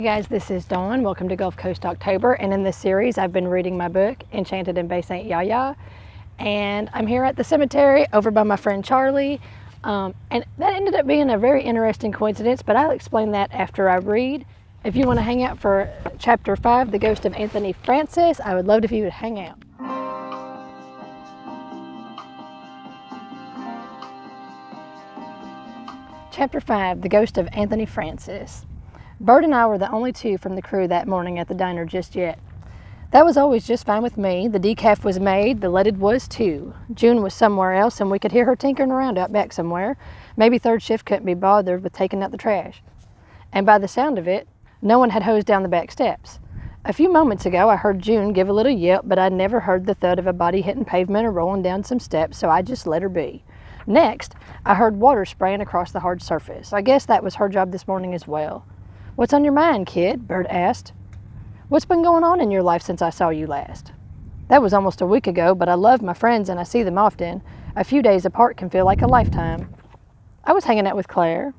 Hey guys, this is Dawn. Welcome to Gulf Coast October, and in this series I've been reading my book Enchanted in Bay St. Yaya, and I'm here at the cemetery over by my friend Charlie, and that ended up being a very interesting coincidence, but I'll explain that after I read. If you want to hang out for chapter 5, The Ghost of Anthony Francis, I would love it if you would hang out. Chapter 5, The Ghost of Anthony Francis. Bert and I were the only two from the crew that morning at the diner just yet. That was always just fine with me. The decaf was made, the leaded was too. June was somewhere else and we could hear her tinkering around out back somewhere. Maybe third shift couldn't be bothered with taking out the trash. And by the sound of it, no one had hosed down the back steps. A few moments ago I heard June give a little yelp, but I'd never heard the thud of a body hitting pavement or rolling down some steps, so I just let her be. Next, I heard water spraying across the hard surface. I guess that was her job this morning as well. "What's on your mind, kid?" Bert asked. "What's been going on in your life since I saw you last?" That was almost a week ago, but I love my friends and I see them often. A few days apart can feel like a lifetime. "I was hanging out with Claire."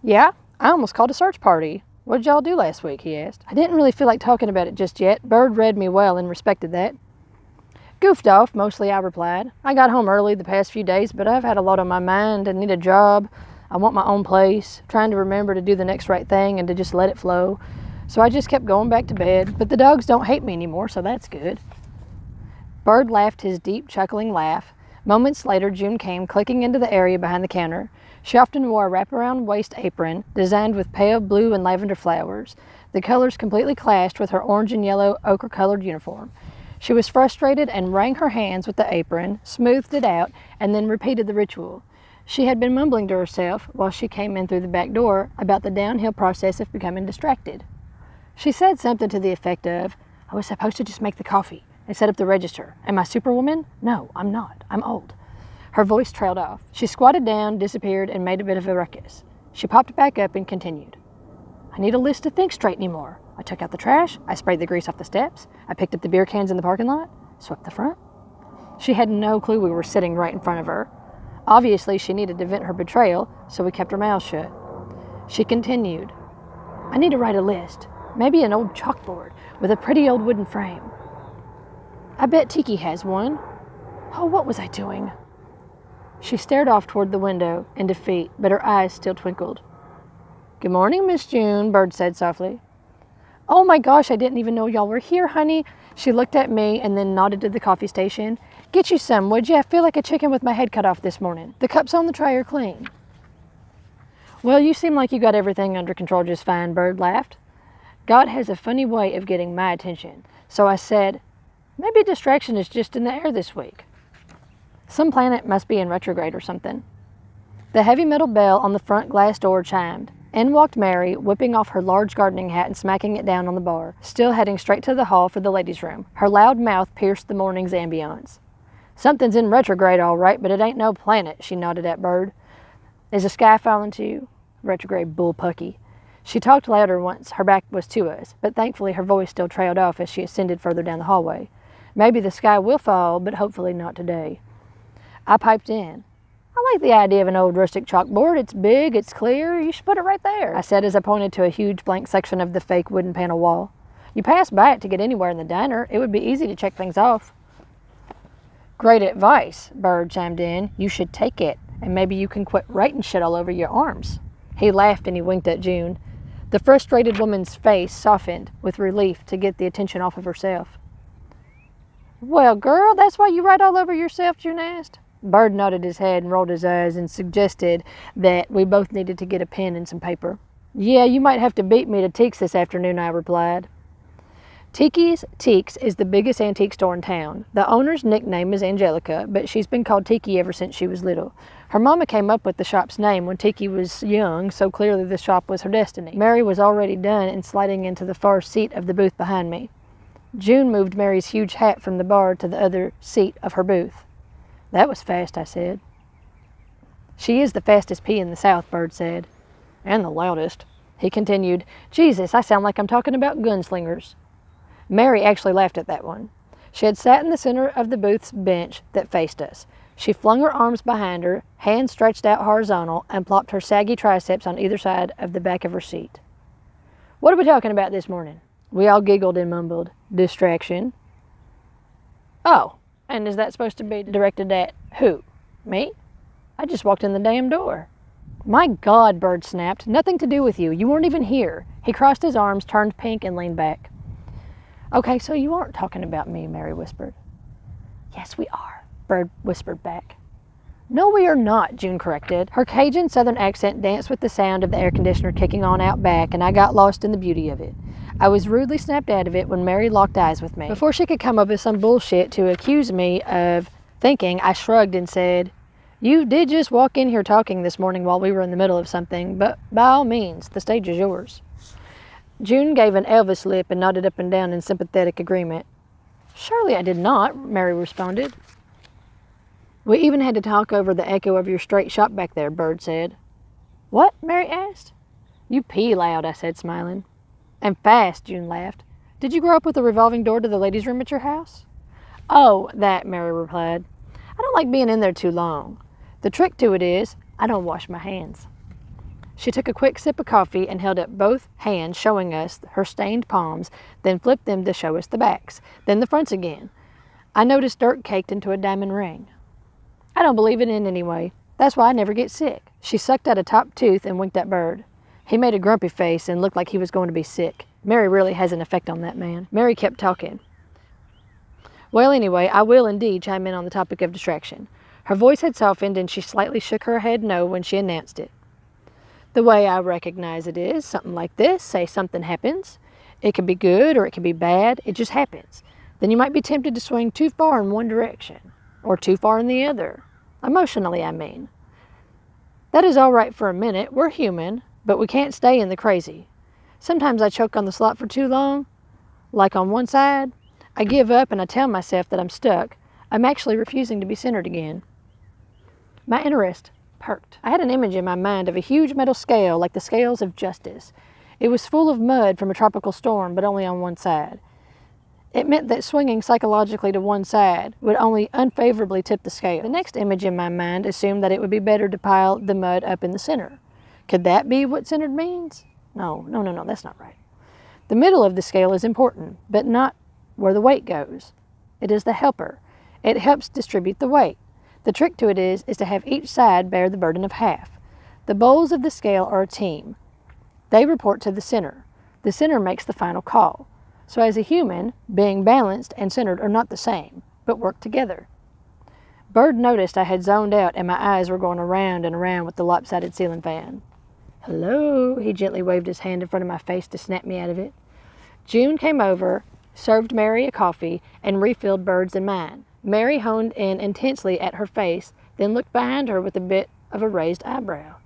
"Yeah? I almost called a search party. What did y'all do last week?" he asked. I didn't really feel like talking about it just yet. Bird read me well and respected that. "Goofed off, mostly," I replied. "I got home early the past few days, but I've had a lot on my mind. I need a job. I want my own place, trying to remember to do the next right thing and to just let it flow. So I just kept going back to bed, but the dogs don't hate me anymore, so that's good." Bird laughed his deep, chuckling laugh. Moments later, June came clicking into the area behind the counter. She often wore a wraparound waist apron designed with pale blue and lavender flowers. The colors completely clashed with her orange and yellow ochre-colored uniform. She was frustrated and wrung her hands with the apron, smoothed it out, and then repeated the ritual. She had been mumbling to herself while she came in through the back door about the downhill process of becoming distracted. She said something to the effect of, "I was supposed to just make the coffee and set up the register. Am I Superwoman? No, I'm not. I'm old." Her voice trailed off. She squatted down, disappeared, and made a bit of a ruckus. She popped back up and continued. "I need a list to think straight anymore. I took out the trash. I sprayed the grease off the steps. I picked up the beer cans in the parking lot. Swept the front." She had no clue we were sitting right in front of her. Obviously, she needed to vent her betrayal, so we kept her mouth shut. She continued. "I need to write a list. Maybe an old chalkboard with a pretty old wooden frame. I bet Tiki has one. Oh, what was I doing?" She stared off toward the window in defeat, but her eyes still twinkled. "Good morning, Miss June," Bird said softly. "Oh my gosh, I didn't even know y'all were here, honey." She looked at me and then nodded to the coffee station. "Get you some, would you? I feel like a chicken with my head cut off this morning. The cups on the tray are clean." "Well, you seem like you got everything under control just fine," Bird laughed. "God has a funny way of getting my attention." So I said, "Maybe distraction is just in the air this week. Some planet must be in retrograde or something." The heavy metal bell on the front glass door chimed. In walked Mary, whipping off her large gardening hat and smacking it down on the bar, still heading straight to the hall for the ladies' room. Her loud mouth pierced the morning's ambiance. "Something's in retrograde all right, but it ain't no planet," she nodded at Bird. "Is the sky falling too? Retrograde bullpucky." She talked louder once her back was to us, but thankfully her voice still trailed off as she ascended further down the hallway. "Maybe the sky will fall, but hopefully not today." I piped in. "I like the idea of an old rustic chalkboard. It's big, it's clear. You should put it right there," I said as I pointed to a huge blank section of the fake wooden panel wall. "You pass by it to get anywhere in the diner. It would be easy to check things off." "Great advice," Bird chimed in. "You should take it, and maybe you can quit writing shit all over your arms." He laughed and he winked at June. The frustrated woman's face softened with relief to get the attention off of herself. "Well, girl, that's why you write all over yourself?" June asked. Bird nodded his head and rolled his eyes and suggested that we both needed to get a pen and some paper. "Yeah, you might have to beat me to Teeks this afternoon," I replied. Teeks is the biggest antique store in town. The owner's nickname is Angelica, but she's been called Tiki ever since she was little. Her mama came up with the shop's name when Tiki was young, so clearly the shop was her destiny. Mary was already done and sliding into the far seat of the booth behind me. June moved Mary's huge hat from the bar to the other seat of her booth. "That was fast," I said. "She is the fastest pea in the South," Bird said. "And the loudest." He continued, "Jesus, I sound like I'm talking about gunslingers." Mary actually laughed at that one. She had sat in the center of the booth's bench that faced us. She flung her arms behind her, hands stretched out horizontal, and plopped her saggy triceps on either side of the back of her seat. What are we talking about this morning? We all giggled and mumbled, distraction. Oh, and is that supposed to be directed at who? Me? I just walked in the damn door. My God, Bird snapped. Nothing to do with you. You weren't even here. He crossed his arms, turned pink, and leaned back. Okay, so you aren't talking about me, Mary whispered. Yes, we are, Bird whispered back. No, we are not, June corrected. Her Cajun southern accent danced with the sound of the air conditioner kicking on out back, and I got lost in the beauty of it. I was rudely snapped out of it when Mary locked eyes with me. Before she could come up with some bullshit to accuse me of thinking, I shrugged and said, You did just walk in here talking this morning while we were in the middle of something, but by all means, the stage is yours. June gave an Elvis lip and nodded up and down in sympathetic agreement. Surely I did not, Mary responded. We even had to talk over the echo of your straight shot back there, Bird said. What? Mary asked. You pee loud, I said, smiling. And fast, June laughed. Did you grow up with a revolving door to the ladies' room at your house? Oh, that, Mary replied. I don't like being in there too long. The trick to it is, I don't wash my hands. She took a quick sip of coffee and held up both hands, showing us her stained palms, then flipped them to show us the backs, then the fronts again. I noticed dirt caked into a diamond ring. I don't believe it in anyway. That's why I never get sick. She sucked out a top tooth and winked at Bird. He made a grumpy face and looked like he was going to be sick. Mary really has an effect on that man. Mary kept talking. Well, anyway, I will indeed chime in on the topic of distraction. Her voice had softened and she slightly shook her head no when she announced it. The way I recognize it is something like this. Say something happens. It can be good or it can be bad. It just happens. Then you might be tempted to swing too far in one direction or too far in the other. Emotionally, I mean. That is all right for a minute. We're human, but we can't stay in the crazy. Sometimes I choke on the slot for too long, like on one side. I give up and I tell myself that I'm stuck. I'm actually refusing to be centered again. My interest perked. I had an image in my mind of a huge metal scale like the scales of justice. It was full of mud from a tropical storm, but only on one side. It meant that swinging psychologically to one side would only unfavorably tip the scale. The next image in my mind assumed that it would be better to pile the mud up in the center. Could that be what centered means? No, that's not right. The middle of the scale is important, but not where the weight goes. It is the helper. It helps distribute the weight. The trick to it is to have each side bear the burden of half. The bowls of the scale are a team. They report to the center. The center makes the final call. So as a human, being balanced and centered are not the same, but work together. Bird noticed I had zoned out and my eyes were going around and around with the lopsided ceiling fan. Hello, he gently waved his hand in front of my face to snap me out of it. June came over, served Mary a coffee, and refilled Bird's and mine. Mary honed in intensely at her face, then looked behind her with a bit of a raised eyebrow.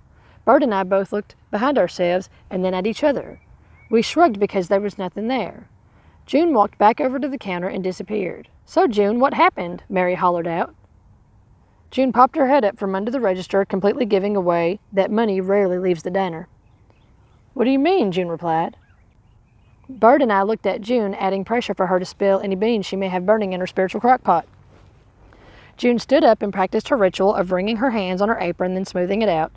Bird and I both looked behind ourselves and then at each other. We shrugged because there was nothing there. June walked back over to the counter and disappeared. So, June, what happened? Mary hollered out. June popped her head up from under the register, completely giving away that money rarely leaves the diner. What do you mean? June replied. Bird and I looked at June, adding pressure for her to spill any beans she may have burning in her spiritual crock-pot. June stood up and practiced her ritual of wringing her hands on her apron, then smoothing it out,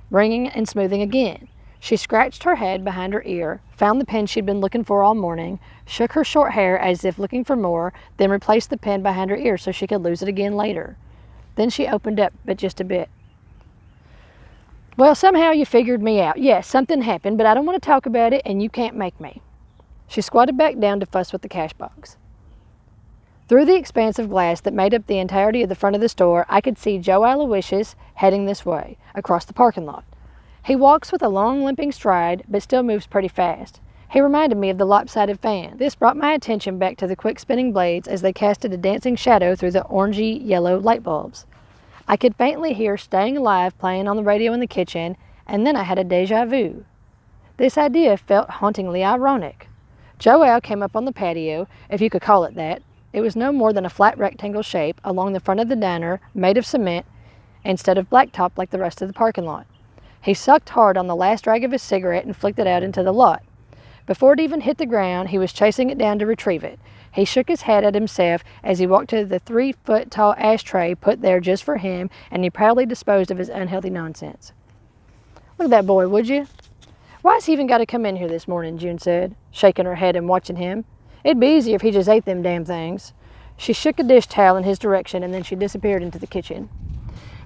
wringing and smoothing again. She scratched her head behind her ear, found the pen she'd been looking for all morning, shook her short hair as if looking for more, then replaced the pen behind her ear so she could lose it again later. Then she opened up, but just a bit. Well, somehow you figured me out. Yes, something happened, but I don't want to talk about it, and you can't make me. She squatted back down to fuss with the cash box. Through the expanse of glass that made up the entirety of the front of the store, I could see Joe Aloysius heading this way, across the parking lot. He walks with a long limping stride, but still moves pretty fast. He reminded me of the lopsided fan. This brought my attention back to the quick spinning blades as they casted a dancing shadow through the orangey yellow light bulbs. I could faintly hear Staying Alive playing on the radio in the kitchen, and then I had a déjà vu. This idea felt hauntingly ironic. Joel came up on the patio, if you could call it that. It was no more than a flat rectangle shape along the front of the diner, made of cement instead of blacktop like the rest of the parking lot. He sucked hard on the last drag of his cigarette and flicked it out into the lot. Before it even hit the ground, he was chasing it down to retrieve it. He shook his head at himself as he walked to the 3-foot-tall ashtray put there just for him, and he proudly disposed of his unhealthy nonsense. Look at that boy, would you? Why's he even got to come in here this morning, June said, shaking her head and watching him. It'd be easier if he just ate them damn things. She shook a dish towel in his direction and then she disappeared into the kitchen.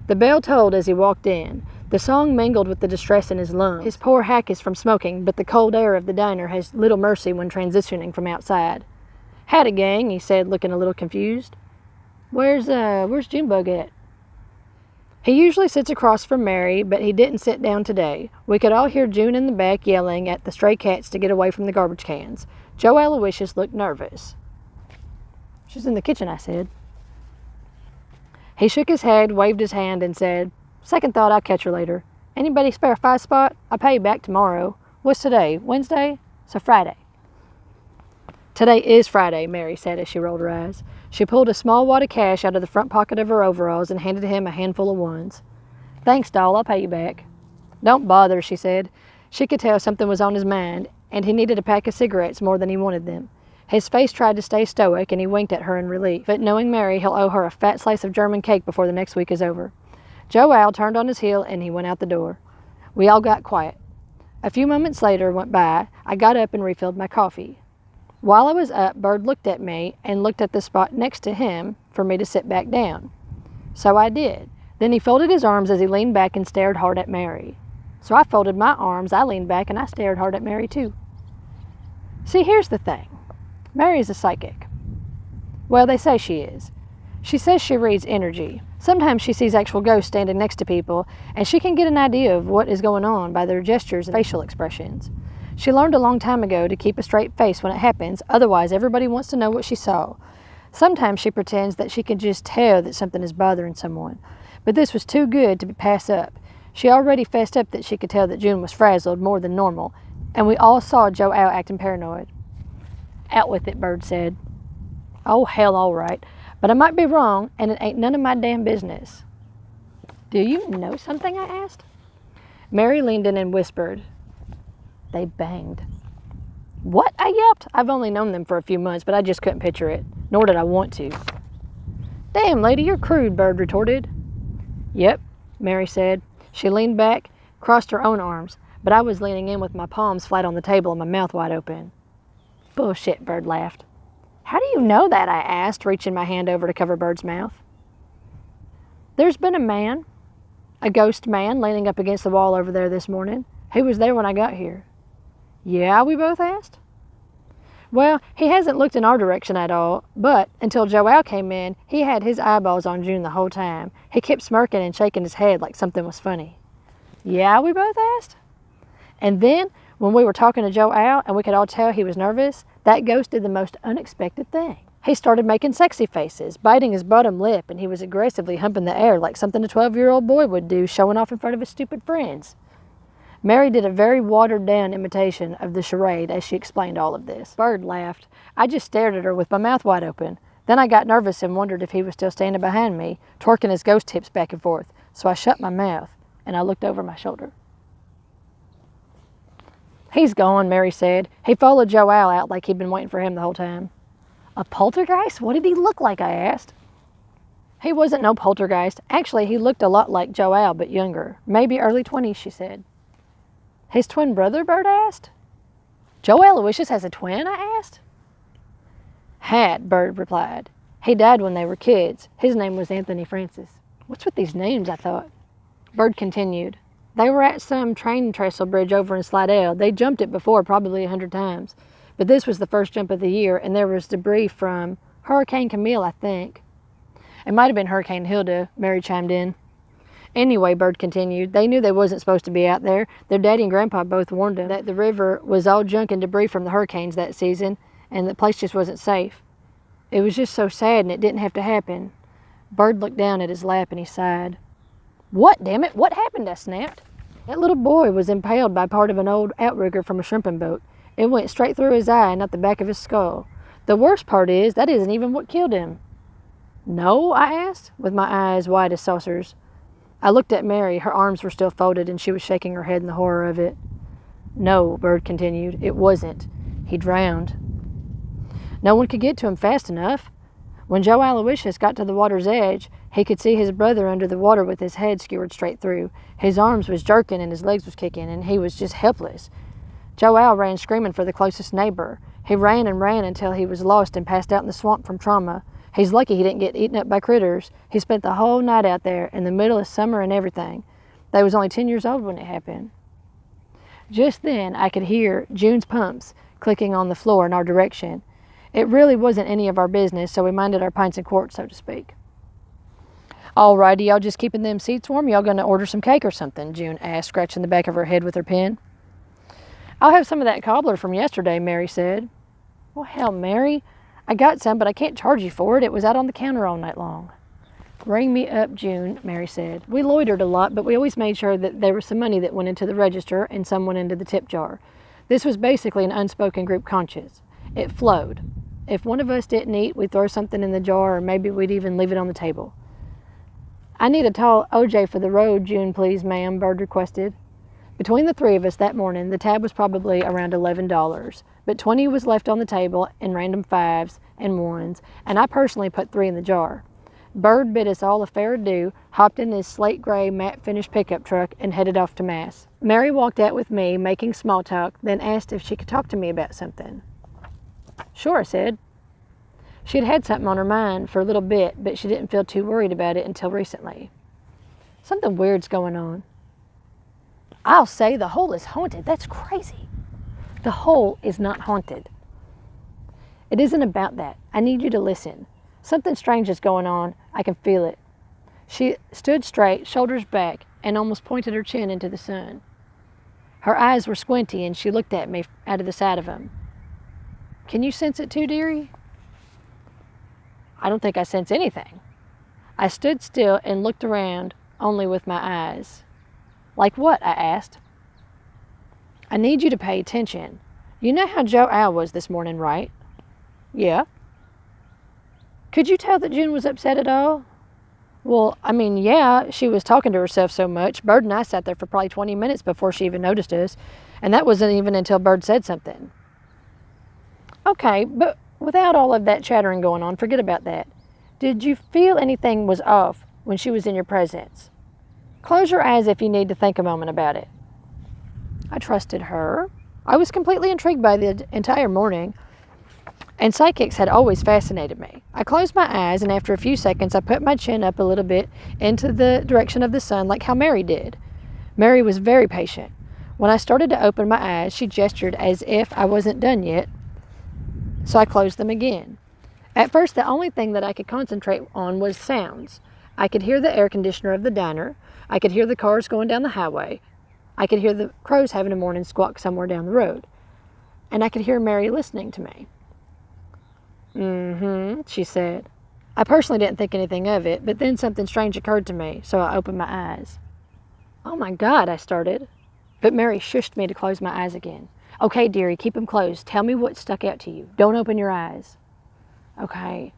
The bell tolled as he walked in. The song mingled with the distress in his lungs. His poor hack is from smoking, but the cold air of the diner has little mercy when transitioning from outside. Howdy, gang, he said, looking a little confused. Where's Junebug at? He usually sits across from Mary, but he didn't sit down today. We could all hear June in the back yelling at the stray cats to get away from the garbage cans. Joe Aloysius looked nervous. She's in the kitchen, I said. He shook his head, waved his hand, and said, Second thought, I'll catch her later. Anybody spare a 5 spot? I'll pay you back tomorrow. What's today? Wednesday? So Friday. Today is Friday, Mary said as she rolled her eyes. She pulled a small wad of cash out of the front pocket of her overalls and handed him a handful of ones. Thanks, doll, I'll pay you back. Don't bother, she said. She could tell something was on his mind, and he needed a pack of cigarettes more than he wanted them. His face tried to stay stoic, and he winked at her in relief. But knowing Mary, he'll owe her a fat slice of German cake before the next week is over. Joe Al turned on his heel, and he went out the door. We all got quiet. A few moments later went by. I got up and refilled my coffee. While I was up, Bird looked at me and looked at the spot next to him for me to sit back down. So I did. Then he folded his arms as he leaned back and stared hard at Mary. So I folded my arms, I leaned back, and I stared hard at Mary too. See, here's the thing. Mary's a psychic. Well, they say she is. She says she reads energy. Sometimes she sees actual ghosts standing next to people, and she can get an idea of what is going on by their gestures and facial expressions. She learned a long time ago to keep a straight face when it happens, otherwise everybody wants to know what she saw. Sometimes she pretends that she can just tell that something is bothering someone. But this was too good to pass up. She already fessed up that she could tell that June was frazzled more than normal, and we all saw Joe out acting paranoid. Out with it, Bird said. Oh, hell, all right. But I might be wrong, and it ain't none of my damn business. Do you know something? I asked. Mary leaned in and whispered. They banged. What? I yelped. I've only known them for a few months, but I just couldn't picture it. Nor did I want to. Damn, lady, you're crude, Bird retorted. Yep, Mary said. She leaned back, crossed her own arms, but I was leaning in with my palms flat on the table and my mouth wide open. Bullshit, Bird laughed. How do you know that? I asked, reaching my hand over to cover Bird's mouth. There's been a ghost man, leaning up against the wall over there this morning. He was there when I got here. Yeah, we both asked. Well, he hasn't looked in our direction at all, but until Joe Al came in, he had his eyeballs on June the whole time. He kept smirking and shaking his head like something was funny. Yeah, we both asked. And then, when we were talking to Joe Al and we could all tell he was nervous, that ghost did the most unexpected thing. He started making sexy faces, biting his bottom lip, and he was aggressively humping the air like something a 12-year-old boy would do, showing off in front of his stupid friends. Mary did a very watered-down imitation of the charade as she explained all of this. Bird laughed. I just stared at her with my mouth wide open. Then I got nervous and wondered if he was still standing behind me, twerking his ghost hips back and forth. So I shut my mouth, and I looked over my shoulder. He's gone, Mary said. He followed Joe Al out like he'd been waiting for him the whole time. A poltergeist? What did he look like? I asked. He wasn't no poltergeist. Actually, he looked a lot like Joe Al, but younger. Maybe early 20s, she said. His twin brother, Bird asked. Joe Aloysius has a twin, I asked. Had, Bird replied. He died when they were kids. His name was Anthony Francis. What's with these names, I thought. Bird continued. They were at some train trestle bridge over in Slidell. They jumped it before, probably 100 times. But this was the first jump of the year, and there was debris from Hurricane Camille, I think. It might have been Hurricane Hilda, Mary chimed in. Anyway, Bird continued, they knew they wasn't supposed to be out there. Their daddy and grandpa both warned them that the river was all junk and debris from the hurricanes that season, and the place just wasn't safe. It was just so sad, and it didn't have to happen. Bird looked down at his lap, and he sighed. What, damn it? What happened? I snapped. That little boy was impaled by part of an old outrigger from a shrimping boat. It went straight through his eye and up the back of his skull. The worst part is, that isn't even what killed him. No? I asked, with my eyes wide as saucers. I looked at Mary. Her arms were still folded, and she was shaking her head in the horror of it. No, Bird continued. It wasn't. He drowned. No one could get to him fast enough. When Joe Aloysius got to the water's edge, he could see his brother under the water with his head skewered straight through. His arms was jerking and his legs was kicking, and he was just helpless. Joe Owl ran screaming for the closest neighbor. He ran and ran until he was lost and passed out in the swamp from trauma. He's lucky he didn't get eaten up by critters. He spent the whole night out there in the middle of summer and everything. They was only 10 years old when it happened. Just then, I could hear June's pumps clicking on the floor in our direction. It really wasn't any of our business, so we minded our pints and quarts, so to speak. "All righty, y'all just keeping them seats warm? Y'all gonna order some cake or something?" June asked, scratching the back of her head with her pen. "I'll have some of that cobbler from yesterday," Mary said. "Well, hell, Mary, I got some, but I can't charge you for it. It was out on the counter all night long." "Ring me up, June," Mary said. We loitered a lot, but we always made sure that there was some money that went into the register and some went into the tip jar. This was basically an unspoken group conscience. It flowed. If one of us didn't eat, we'd throw something in the jar, or maybe we'd even leave it on the table. "I need a tall OJ for the road, June, please, ma'am," Bird requested. Between the three of us that morning, the tab was probably around $11, but 20 was left on the table in random 5s and 1s, and I personally put 3 in the jar. Bird bid us all a fair adieu, hopped in his slate gray matte finish pickup truck, and headed off to Mass. Mary walked out with me, making small talk, then asked if she could talk to me about something. "Sure," I said. She had had something on her mind for a little bit, but she didn't feel too worried about it until recently. "Something weird's going on." "I'll say the hole is haunted. That's crazy." "The hole is not haunted." "It isn't about that. I need you to listen. Something strange is going on. I can feel it." She stood straight, shoulders back, and almost pointed her chin into the sun. Her eyes were squinty, and she looked at me out of the side of them. "Can you sense it too, dearie?" "I don't think I sense anything." I stood still and looked around, only with my eyes. "Like what?" I asked. "I need you to pay attention. You know how Joe Owl was this morning, right?" "Yeah." "Could you tell that June was upset at all?" "Well, I mean, yeah, she was talking to herself so much. Bird and I sat there for probably 20 minutes before she even noticed us, and that wasn't even until Bird said something." "Okay, but without all of that chattering going on, forget about that. Did you feel anything was off when she was in your presence? Close your eyes if you need to think a moment about it." I trusted her. I was completely intrigued by the entire morning, and psychics had always fascinated me. I closed my eyes, and after a few seconds, I put my chin up a little bit into the direction of the sun, like how Mary did. Mary was very patient. When I started to open my eyes, she gestured as if I wasn't done yet, so I closed them again. At first, the only thing that I could concentrate on was sounds. I could hear the air conditioner of the diner. I could hear the cars going down the highway. I could hear the crows having a morning squawk somewhere down the road. And I could hear Mary listening to me. "Mm-hmm," she said. I personally didn't think anything of it, but then something strange occurred to me, so I opened my eyes. "Oh my God," I started. But Mary shushed me to close my eyes again. "Okay, dearie, keep them closed. Tell me what stuck out to you. Don't open your eyes." "Okay.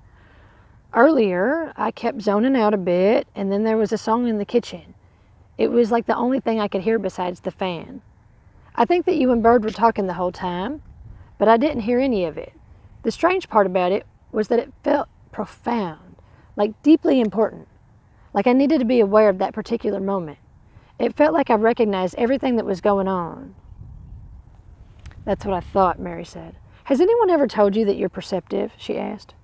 Earlier, I kept zoning out a bit, and then there was a song in the kitchen. It was like the only thing I could hear besides the fan. I think that you and Bird were talking the whole time, but I didn't hear any of it. The strange part about it was that it felt profound, like deeply important, like I needed to be aware of that particular moment. It felt like I recognized everything that was going on." "That's what I thought," Mary said. "Has anyone ever told you that you're perceptive?" she asked.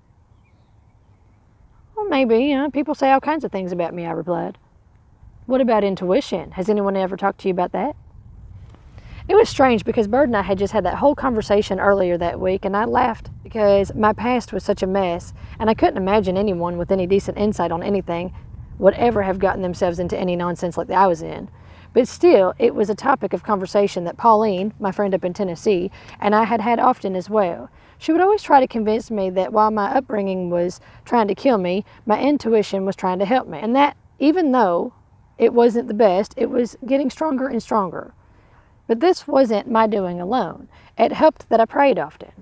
"Well, maybe. People say all kinds of things about me," I replied. "What about intuition? Has anyone ever talked to you about that?" It was strange because Bird and I had just had that whole conversation earlier that week, and I laughed because my past was such a mess, and I couldn't imagine anyone with any decent insight on anything would ever have gotten themselves into any nonsense like I was in. But still, it was a topic of conversation that Pauline, my friend up in Tennessee, and I had had often as well. She would always try to convince me that while my upbringing was trying to kill me, my intuition was trying to help me, and that even though it wasn't the best, it was getting stronger and stronger. But this wasn't my doing alone. It helped that I prayed often.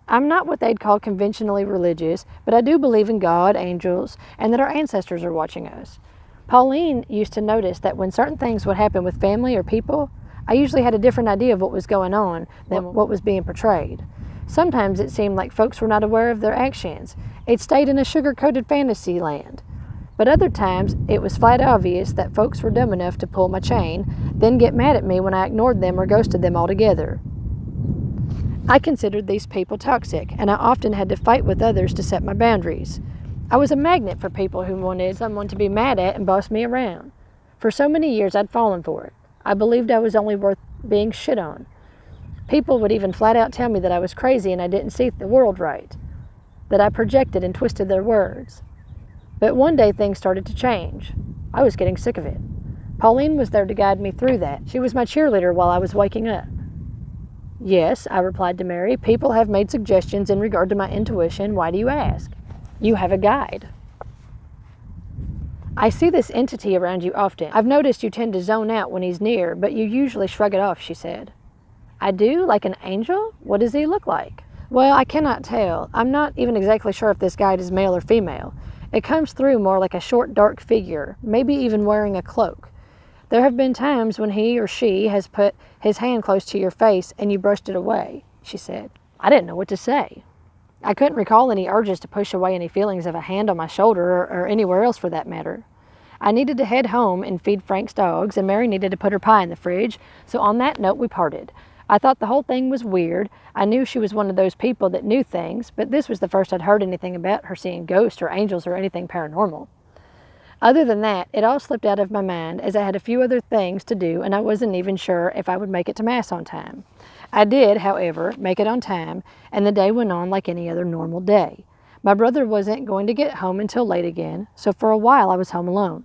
I'm not what they'd call conventionally religious, but I do believe in God, angels, and that our ancestors are watching us. Pauline used to notice that when certain things would happen with family or people, I usually had a different idea of what was going on than what was being portrayed. Sometimes it seemed like folks were not aware of their actions. It stayed in a sugar-coated fantasy land. But other times, it was flat obvious that folks were dumb enough to pull my chain, then get mad at me when I ignored them or ghosted them altogether. I considered these people toxic, and I often had to fight with others to set my boundaries. I was a magnet for people who wanted someone to be mad at and boss me around. For so many years, I'd fallen for it. I believed I was only worth being shit on. People would even flat out tell me that I was crazy and I didn't see the world right, that I projected and twisted their words. But one day things started to change. I was getting sick of it. Pauline was there to guide me through that. She was my cheerleader while I was waking up. Yes, I replied to Mary, people have made suggestions in regard to my intuition. Why do you ask? You have a guide. I see this entity around you often. I've noticed you tend to zone out when he's near, but you usually shrug it off, she said. I do? Like an angel? What does he look like? Well, I cannot tell. I'm not even exactly sure if this guide is male or female. It comes through more like a short, dark figure, maybe even wearing a cloak. There have been times when he or she has put his hand close to your face and you brushed it away, she said. I didn't know what to say. I couldn't recall any urges to push away any feelings of a hand on my shoulder or anywhere else for that matter. I needed to head home and feed Frank's dogs, and Mary needed to put her pie in the fridge, so on that note we parted. I thought the whole thing was weird. I knew she was one of those people that knew things, but this was the first I'd heard anything about her seeing ghosts or angels or anything paranormal. Other than that, it all slipped out of my mind as I had a few other things to do and I wasn't even sure if I would make it to Mass on time. I did, however, make it on time, and the day went on like any other normal day. My brother wasn't going to get home until late again, so for a while I was home alone.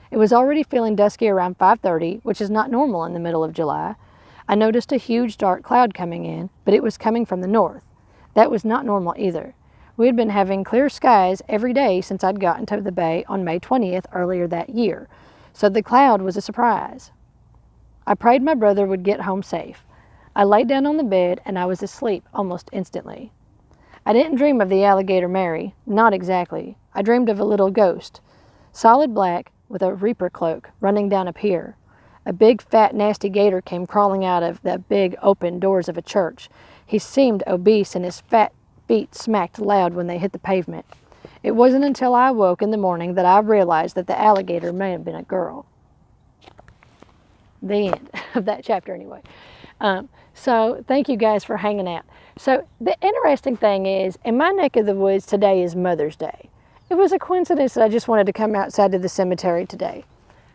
It was already feeling dusky around 5:30, which is not normal in the middle of July. I noticed a huge dark cloud coming in, but it was coming from the north. That was not normal either. We had been having clear skies every day since I'd gotten to the bay on May 20th earlier that year, so the cloud was a surprise. I prayed my brother would get home safe. I laid down on the bed and I was asleep almost instantly. I didn't dream of the alligator Mary, not exactly. I dreamed of a little ghost, solid black with a reaper cloak, running down a pier. A big, fat, nasty gator came crawling out of the big, open doors of a church. He seemed obese and his fat feet smacked loud when they hit the pavement. It wasn't until I awoke in the morning that I realized that the alligator may have been a girl. The end of that chapter anyway. So thank you guys for hanging out. So the interesting thing is, in my neck of the woods today is Mother's Day. It was a coincidence that I just wanted to come outside to the cemetery today.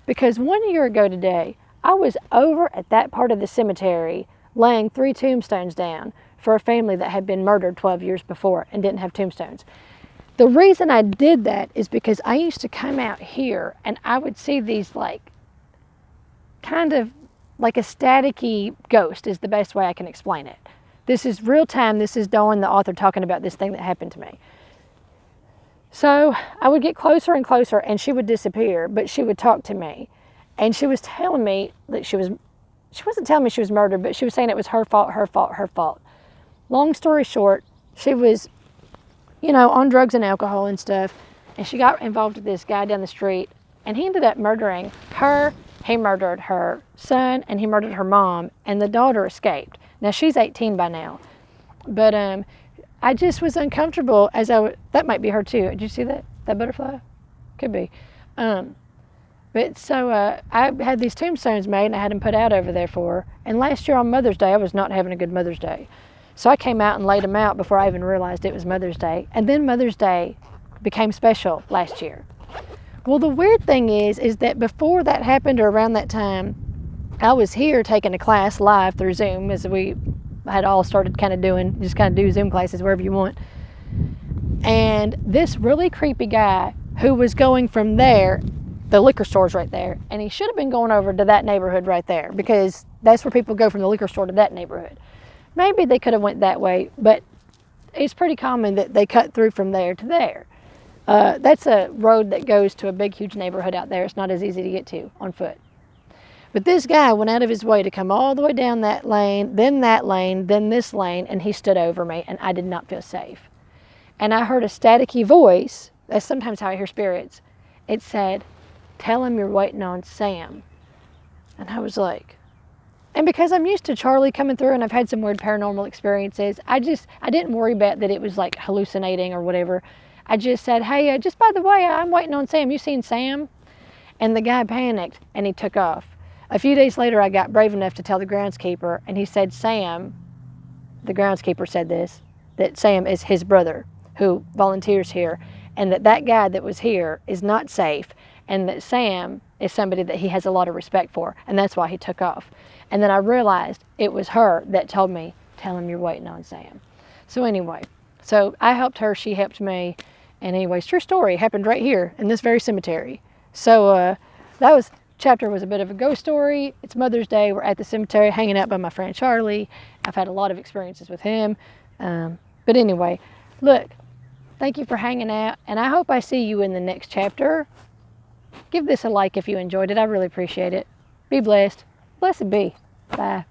Because 1 year ago today, I was over at that part of the cemetery laying 3 tombstones down for a family that had been murdered 12 years before and didn't have tombstones. The reason I did that is because I used to come out here and I would see these kind of like a staticky ghost is the best way I can explain it. This is real time. This is Dawn, the author, talking about this thing that happened to me. So I would get closer and closer and she would disappear, but she would talk to me. And she was telling me that she wasn't telling me she was murdered, but she was saying it was her fault, her fault, her fault. Long story short, she was, on drugs and alcohol and stuff. And she got involved with this guy down the street and he ended up murdering her. He murdered her son and he murdered her mom, and the daughter escaped. Now she's 18 by now. But I just was uncomfortable that might be her too. Did you see that butterfly? Could be. But so I had these tombstones made and I had them put out over there for her. And last year on Mother's Day, I was not having a good Mother's Day. So I came out and laid them out before I even realized it was Mother's Day. And then Mother's Day became special last year. Well, the weird thing is that before that happened or around that time, I was here taking a class live through Zoom, as we had all started kind of doing, just kind of do Zoom classes wherever you want. And this really creepy guy who was going from there, the liquor store's right there, and he should have been going over to that neighborhood right there because that's where people go from the liquor store to that neighborhood. Maybe they could have went that way, but it's pretty common that they cut through from there to there. That's a road that goes to a big, huge neighborhood out there. It's not as easy to get to on foot. But this guy went out of his way to come all the way down that lane, then this lane, and he stood over me, and I did not feel safe. And I heard a staticky voice. That's sometimes how I hear spirits. It said, "Tell him you're waiting on Sam." And I was like, and because I'm used to Charlie coming through and I've had some weird paranormal experiences, I didn't worry about that it was like hallucinating or whatever. I just said, "Hey, just by the way, I'm waiting on Sam. You seen Sam?" And the guy panicked and he took off. A few days later, I got brave enough to tell the groundskeeper, and he said Sam the groundskeeper said this, that Sam is his brother who volunteers here, and that guy that was here is not safe, and that Sam is somebody that he has a lot of respect for, and that's why he took off. And then I realized it was her that told me, tell him you're waiting on Sam. So anyway, so I helped her, she helped me, and anyways, true story, happened right here in this very cemetery. So chapter was a bit of a ghost story. It's Mother's Day. We're at the cemetery hanging out by my friend Charlie. I've had a lot of experiences with him. But anyway, look, thank you for hanging out, and I hope I see you in the next chapter. Give this a like if you enjoyed it. I really appreciate it. Be blessed. Blessed be. Bye.